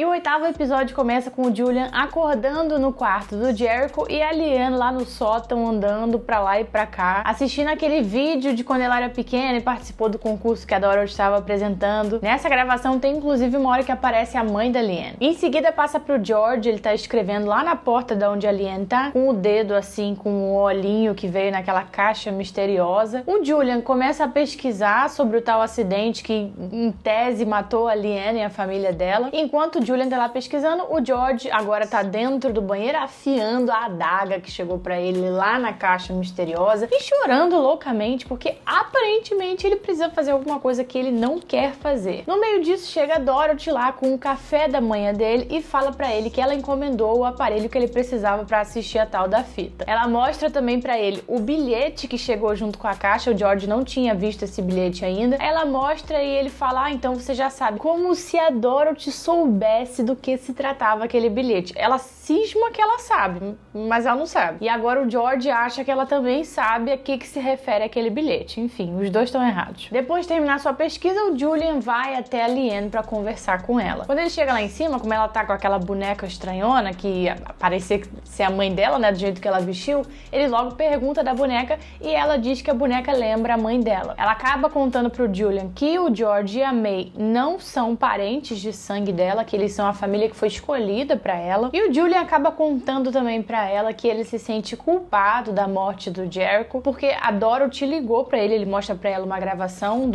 E o oitavo episódio começa com o Julian acordando no quarto do Jericho e a Liane lá no sótão andando pra lá e pra cá, assistindo aquele vídeo de quando ela era pequena e participou do concurso que a Dorothy estava apresentando. Nessa gravação tem inclusive uma hora que aparece a mãe da Liane. Em seguida passa pro George, ele tá escrevendo lá na porta de onde a Liane tá, com o dedo assim, com um olhinho que veio naquela caixa misteriosa. O Julian começa a pesquisar sobre o tal acidente que em tese matou a Liane e a família dela. Enquanto o Julian tá lá pesquisando, o George agora tá dentro do banheiro afiando a adaga que chegou pra ele lá na caixa misteriosa e chorando loucamente porque aparentemente ele precisa fazer alguma coisa que ele não quer fazer. No meio disso chega a Dorothy lá com o café da manhã dele e fala pra ele que ela encomendou o aparelho que ele precisava pra assistir a tal da fita. Ela mostra também pra ele o bilhete que chegou junto com a caixa, o George não tinha visto esse bilhete ainda. Ela mostra e ele fala, então você já sabe. Como se a Dorothy soubesse do que se tratava aquele bilhete. Ela cisma que ela sabe, mas ela não sabe. E agora o George acha que ela também sabe a que se refere aquele bilhete. Enfim, os dois estão errados. Depois de terminar sua pesquisa, o Julian vai até a Liane pra conversar com ela. Quando ele chega lá em cima, como ela tá com aquela boneca estranhona, que parecia ser a mãe dela, né, do jeito que ela vestiu, ele logo pergunta da boneca e ela diz que a boneca lembra a mãe dela. Ela acaba contando pro Julian que o George e a May não são parentes de sangue dela, que eles são a família que foi escolhida pra ela. E o Julian acaba contando também pra ela que ele se sente culpado da morte do Jericho, porque a Dorothy ligou pra ele mostra pra ela uma gravação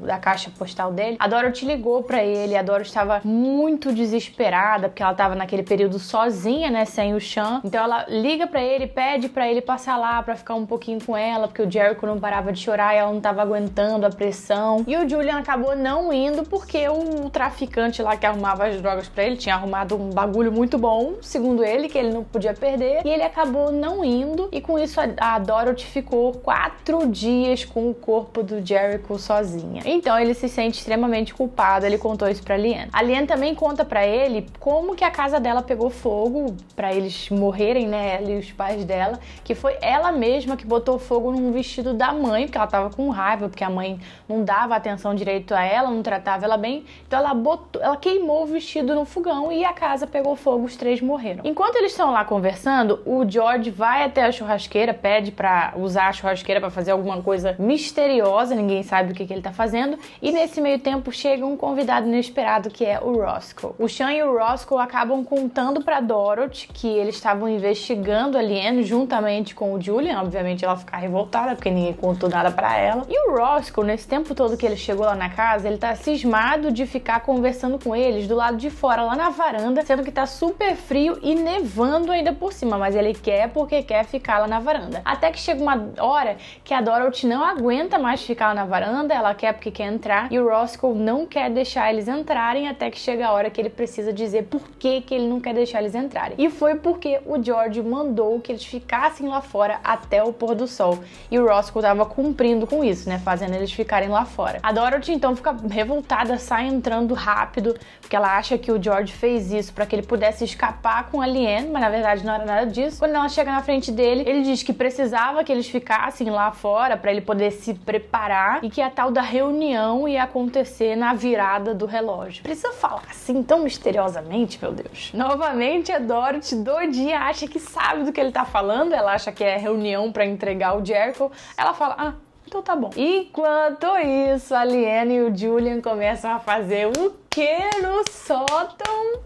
da caixa postal dele. A Dorothy ligou pra ele, a Dorothy estava muito desesperada, porque ela tava naquele período sozinha, né, sem o Sean. Então ela liga pra ele, pede pra ele passar lá pra ficar um pouquinho com ela, porque o Jericho não parava de chorar e ela não tava aguentando a pressão. E o Julian acabou não indo porque o traficante lá que arrumava as drogas pra ele tinha arrumado um bagulho muito bom, segundo ele, que ele não podia perder, e ele acabou não indo, e com isso a Dorothy ficou 4 dias com o corpo do Jericho sozinha. Então ele se sente extremamente culpado, ele contou isso pra Liane. A Liane também conta pra ele como que a casa dela pegou fogo, pra eles morrerem, né, ela e os pais dela, que foi ela mesma que botou fogo num vestido da mãe, porque ela tava com raiva, porque a mãe não dava atenção direito a ela, não tratava ela bem, então ela queimou o vestido no fogão e a casa pegou fogo, os 3 morreram. Enquanto eles estão lá conversando, o George vai até a churrasqueira, pede pra usar a churrasqueira pra fazer alguma coisa misteriosa, ninguém sabe o que ele tá fazendo, e nesse meio tempo chega um convidado inesperado que é o Roscoe. O Sean e o Roscoe acabam contando pra Dorothy que eles estavam investigando a Liane juntamente com o Julian, obviamente ela fica revoltada porque ninguém contou nada pra ela. E o Roscoe, nesse tempo todo que ele chegou lá na casa, ele tá cismado de ficar conversando com eles do lado de fora, lá na varanda, sendo que tá super frio e nevando ainda por cima, mas ele quer porque quer ficar lá na varanda. Até que chega uma hora que a Dorothy não aguenta mais ficar lá na varanda, ela quer porque quer entrar, e o Roscoe não quer deixar eles entrarem, até que chega a hora que ele precisa dizer por que ele não quer deixar eles entrarem. E foi porque o George mandou que eles ficassem lá fora até o pôr do sol, e o Roscoe tava cumprindo com isso, né, fazendo eles ficarem lá fora. A Dorothy então fica revoltada, sai entrando rápido, porque ela acha que o George fez isso para que ele pudesse escapar com a Liane, mas na verdade não era nada disso. Quando ela chega na frente dele, ele diz que precisava que eles ficassem lá fora para ele poder se preparar e que a tal da reunião ia acontecer na virada do relógio. Precisa falar assim tão misteriosamente, meu Deus. Novamente a Dorothy, doidinha, acha que sabe do que ele tá falando, ela acha que é reunião para entregar o Jericho. Ela fala, então tá bom. Enquanto isso, a Liane e o Julian começam a fazer o que no sótão?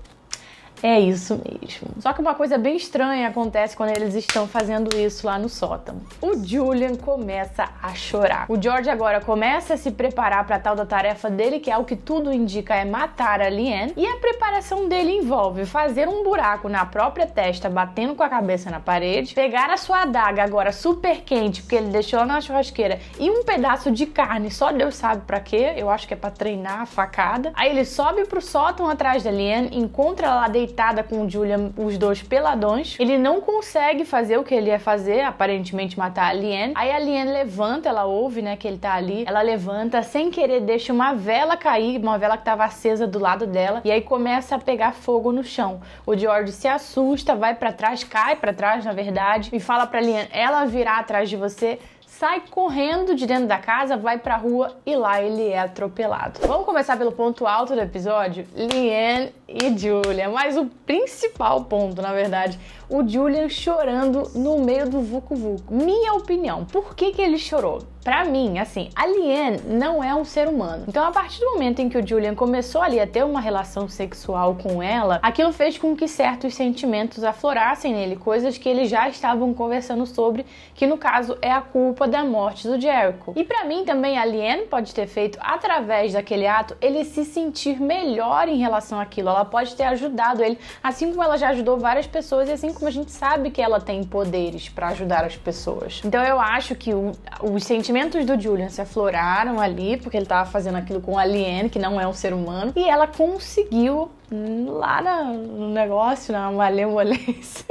É isso mesmo. Só que uma coisa bem estranha acontece quando eles estão fazendo isso lá no sótão. O Julian começa a chorar. O George agora começa a se preparar para tal da tarefa dele, que é o que tudo indica é matar a Liane. E a preparação dele envolve fazer um buraco na própria testa, batendo com a cabeça na parede, pegar a sua adaga agora super quente, porque ele deixou na churrasqueira, e um pedaço de carne, só Deus sabe pra quê, eu acho que é pra treinar a facada. Aí ele sobe pro sótão atrás da Liane, encontra ela deitada com o Julian, os dois peladões. Ele não consegue fazer o que ele ia fazer, aparentemente matar a Liane. Aí a Liane levanta, ela ouve, né, que ele tá ali. Ela levanta, sem querer, deixa uma vela cair, uma vela que tava acesa do lado dela, e aí começa a pegar fogo no chão. O George se assusta, vai pra trás, cai pra trás, na verdade, e fala pra Liane, ela virá atrás de você, sai correndo de dentro da casa, vai pra rua e lá ele é atropelado. Vamos começar pelo ponto alto do episódio? Liane e Julian. Mas o principal ponto, na verdade, o Julian chorando no meio do vucu-vucu. Minha opinião, por que ele chorou? Pra mim, assim, a Liane não é um ser humano. Então, a partir do momento em que o Julian começou ali a ter uma relação sexual com ela, aquilo fez com que certos sentimentos aflorassem nele, coisas que eles já estavam conversando sobre, que no caso é a culpa da morte do Jericho. E pra mim também a Liane pode ter feito, através daquele ato, ele se sentir melhor em relação àquilo. Ela pode ter ajudado ele, assim como ela já ajudou várias pessoas e assim como a gente sabe que ela tem poderes pra ajudar as pessoas. Então eu acho que os sentimentos do Julian se afloraram ali, porque ele tava fazendo aquilo com a Liane, que não é um ser humano, e ela conseguiu, lá no negócio, na malemolência,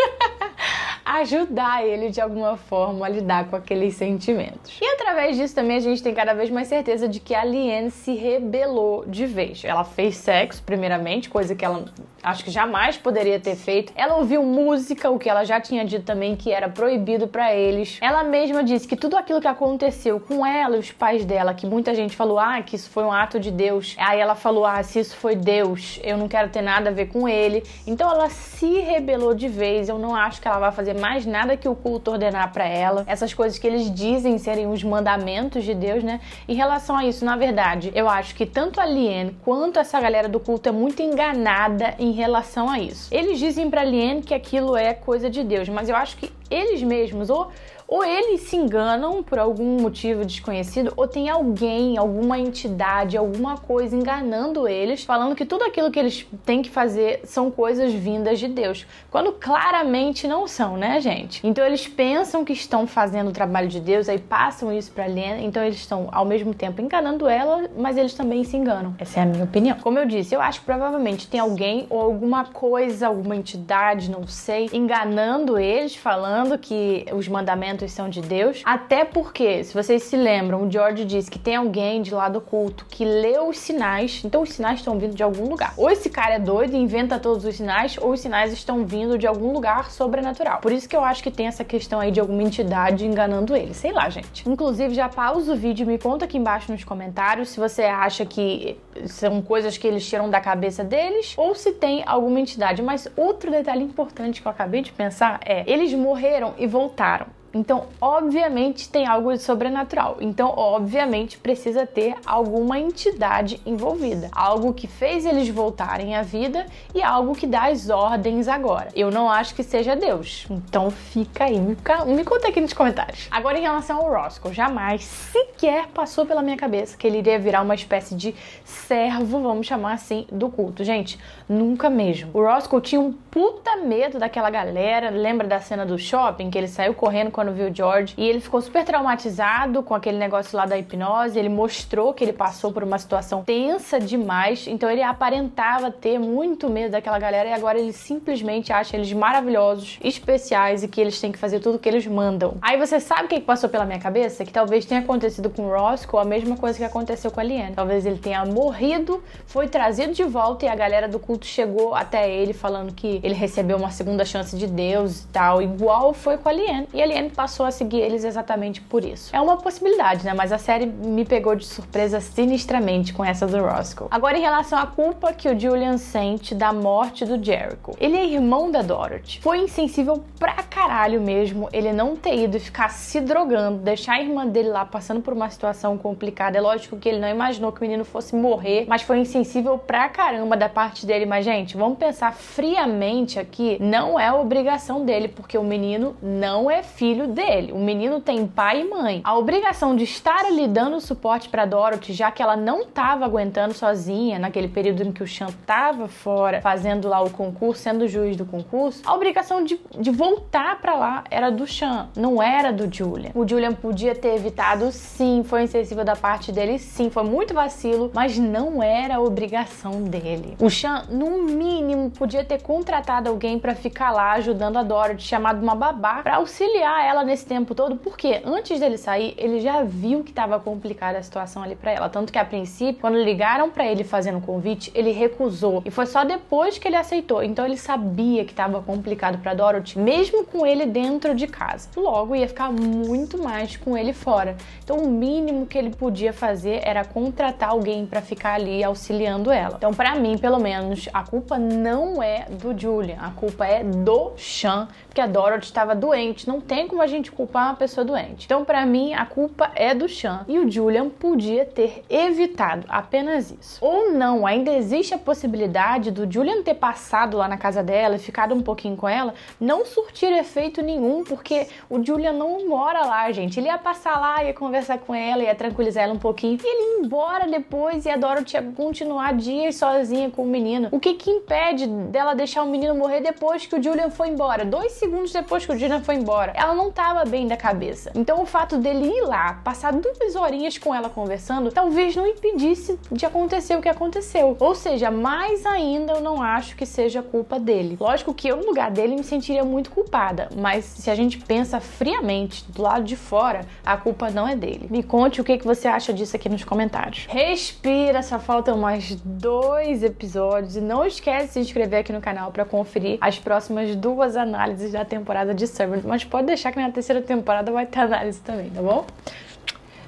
ajudar ele de alguma forma a lidar com aqueles sentimentos. E através disso também a gente tem cada vez mais certeza de que a Liane se rebelou de vez. Ela fez sexo, primeiramente, coisa que ela acho que jamais poderia ter feito. Ela ouviu música, o que ela já tinha dito também que era proibido pra eles. Ela mesma disse que tudo aquilo que aconteceu com ela e os pais dela, que muita gente falou, que isso foi um ato de Deus. Aí ela falou, se isso foi Deus, eu não quero ter nada a ver com ele. Então ela se rebelou de vez. Eu não acho que ela vai fazer mais nada que o culto ordenar pra ela. Essas coisas que eles dizem serem os mandamentos de Deus, né? Em relação a isso, na verdade, eu acho que tanto a Liane quanto essa galera do culto é muito enganada em relação a isso. Eles dizem pra Liane que aquilo é coisa de Deus, mas eu acho que eles mesmos, ou eles se enganam por algum motivo desconhecido, ou tem alguém, alguma entidade, alguma coisa enganando eles, falando que tudo aquilo que eles têm que fazer são coisas vindas de Deus, quando claramente não são, né, gente? Então eles pensam que estão fazendo o trabalho de Deus, aí passam isso pra Liane, então eles estão ao mesmo tempo enganando ela, mas eles também se enganam. Essa é a minha opinião. Como eu disse, eu acho que provavelmente tem alguém ou alguma coisa, alguma entidade, não sei, enganando eles, falando que os mandamentos são de Deus, até porque, se vocês se lembram, o George disse que tem alguém de lá do culto que leu os sinais, então os sinais estão vindo de algum lugar. Ou esse cara é doido e inventa todos os sinais, ou os sinais estão vindo de algum lugar sobrenatural. Por isso que eu acho que tem essa questão aí de alguma entidade enganando ele, sei lá, gente. Inclusive, já pausa o vídeo e me conta aqui embaixo nos comentários se você acha que são coisas que eles tiram da cabeça deles, ou se tem alguma entidade. Mas outro detalhe importante que eu acabei de pensar é, eles morreram e voltaram. Então, obviamente, tem algo de sobrenatural. Então, obviamente, precisa ter alguma entidade envolvida. Algo que fez eles voltarem à vida e algo que dá as ordens agora. Eu não acho que seja Deus. Então, fica aí. Me conta aqui nos comentários. Agora, em relação ao Roscoe, jamais sequer passou pela minha cabeça que ele iria virar uma espécie de servo, vamos chamar assim, do culto. Gente, nunca mesmo. O Roscoe tinha um puta medo daquela galera. Lembra da cena do shopping, que ele saiu correndo quando viu o George, e ele ficou super traumatizado com aquele negócio lá da hipnose. Ele mostrou que ele passou por uma situação tensa demais, então ele aparentava ter muito medo daquela galera, e agora ele simplesmente acha eles maravilhosos, especiais, e que eles têm que fazer tudo o que eles mandam. Aí você sabe o que passou pela minha cabeça? Que talvez tenha acontecido com o Roscoe a mesma coisa que aconteceu com a Liane. Talvez ele tenha morrido, foi trazido de volta, e a galera do culto chegou até ele falando que ele recebeu uma segunda chance de Deus e tal, igual foi com a Liane. E a Liane passou a seguir eles exatamente por isso. É uma possibilidade, né? Mas a série me pegou de surpresa sinistramente com essa do Roscoe. Agora, em relação à culpa que o Julian sente da morte do Jericho. Ele é irmão da Dorothy. Foi insensível pra caralho mesmo ele não ter ido e ficar se drogando, deixar a irmã dele lá passando por uma situação complicada. É lógico que ele não imaginou que o menino fosse morrer, mas foi insensível pra caramba da parte dele. Mas, gente, vamos pensar friamente aqui, não é obrigação dele, porque o menino não é filho dele. O menino tem pai e mãe. A obrigação de estar ali dando suporte pra Dorothy, já que ela não tava aguentando sozinha naquele período em que o Sean tava fora, fazendo lá o concurso, sendo juiz do concurso, a obrigação de voltar pra lá era do Sean, não era do Julian. O Julian podia ter evitado, sim, foi insensível da parte dele, sim, foi muito vacilo, mas não era obrigação dele. O Sean, no mínimo, podia ter contratado alguém pra ficar lá ajudando a Dorothy, chamado uma babá pra auxiliar ela nesse tempo todo, porque antes dele sair, ele já viu que estava complicada a situação ali pra ela. Tanto que a princípio, quando ligaram pra ele fazendo o convite, ele recusou. E foi só depois que ele aceitou. Então ele sabia que estava complicado pra Dorothy, mesmo com ele dentro de casa. Logo, ia ficar muito mais com ele fora. Então o mínimo que ele podia fazer era contratar alguém pra ficar ali auxiliando ela. Então pra mim, pelo menos, a culpa não é do Julian. A culpa é do Sean, porque a Dorothy estava doente. Não tem como a gente culpar uma pessoa doente. Então pra mim, a culpa é do Sean. E o Julian podia ter evitado apenas isso. Ou não, ainda existe a possibilidade do Julian ter passado lá na casa dela e ficado um pouquinho com ela, não surtir efeito nenhum, porque o Julian não mora lá, gente. Ele ia passar lá, ia conversar com ela, ia tranquilizar ela um pouquinho, e ele ia embora depois e a Dorothy ia continuar dias sozinha com o menino. O que impede dela deixar o menino morrer depois que o Julian foi embora? 2 segundos depois que o Julian foi embora. Ela não tava bem da cabeça. Então o fato dele ir lá, passar 2 horinhas com ela conversando, talvez não impedisse de acontecer o que aconteceu. Ou seja, mais ainda eu não acho que seja culpa dele. Lógico que eu, no lugar dele, me sentiria muito culpada, mas se a gente pensa friamente do lado de fora, a culpa não é dele. Me conte o que você acha disso aqui nos comentários. Respira, só faltam mais 2 episódios e não esquece de se inscrever aqui no canal para conferir as próximas 2 análises da temporada de Severance, mas pode deixar que na terceira temporada vai ter análise também, tá bom?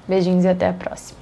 Beijinhos e até a próxima.